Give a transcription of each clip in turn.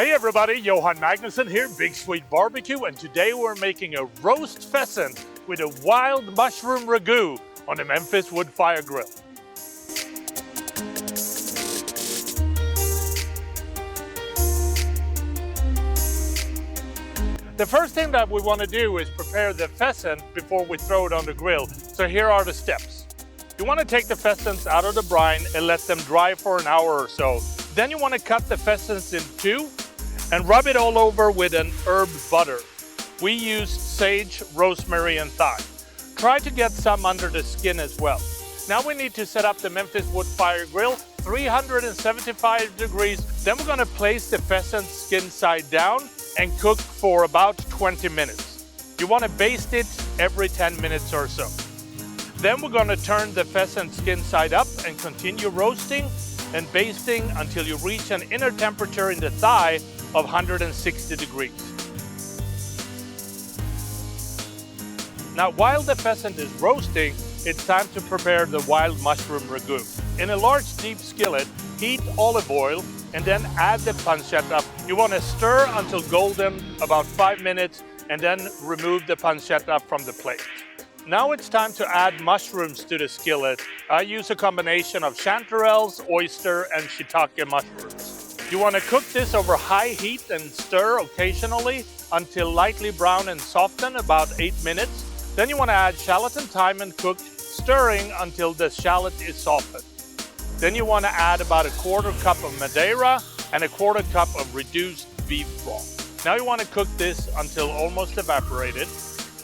Hey everybody, Johan Magnusson here, Big Swede Barbecue, and today we're making a roast pheasant with a wild mushroom ragu on the Memphis wood fire grill. The first thing that we want to do is prepare the pheasant before we throw it on the grill. So here are the steps. You want to take the pheasants out of the brine and let them dry for an hour or so. Then you want to cut the pheasants in two and rub it all over with an herb butter. We used sage, rosemary, and thyme. Try to get some under the skin as well. Now we need to set up the Memphis wood fire grill, 375 degrees. Then we're going to place the pheasant skin side down and cook for about 20 minutes. You want to baste it every 10 minutes or so. Then we're going to turn the pheasant skin side up and continue roasting and basting until you reach an inner temperature in the thigh of 160 degrees. Now, while the pheasant is roasting, it's time to prepare the wild mushroom ragu. In a large deep skillet, heat olive oil and then add the pancetta. You want to stir until golden, about 5 minutes, and then remove the pancetta from the plate. Now it's time to add mushrooms to the skillet. I use a combination of chanterelles, oyster, and shiitake mushrooms. You want to cook this over high heat and stir occasionally until lightly brown and soften, about 8 minutes. Then you want to add shallot and thyme and cook, stirring until the shallot is softened. Then you want to add about a quarter cup of Madeira and a quarter cup of reduced beef broth. Now you want to cook this until almost evaporated.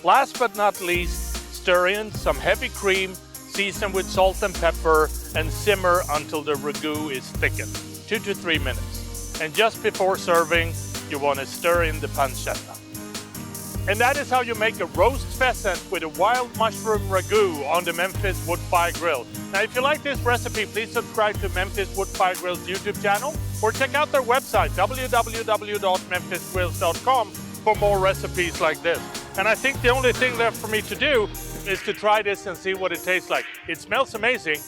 Last but not least, stir in some heavy cream, season with salt and pepper, and simmer until the ragu is thickened, 2 to 3 minutes. And just before serving, you want to stir in the pancetta. And that is how you make a roast pheasant with a wild mushroom ragu on the Memphis Wood Fire Grill. Now, if you like this recipe, please subscribe to Memphis Wood Fire Grill's YouTube channel or check out their website, www.memphisgrills.com, for more recipes like this. And I think the only thing left for me to do is to try this and see what it tastes like. It smells amazing.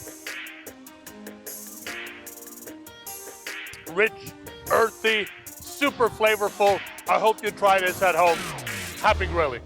Rich, earthy, super flavorful. I hope you try this at home. Happy grilling.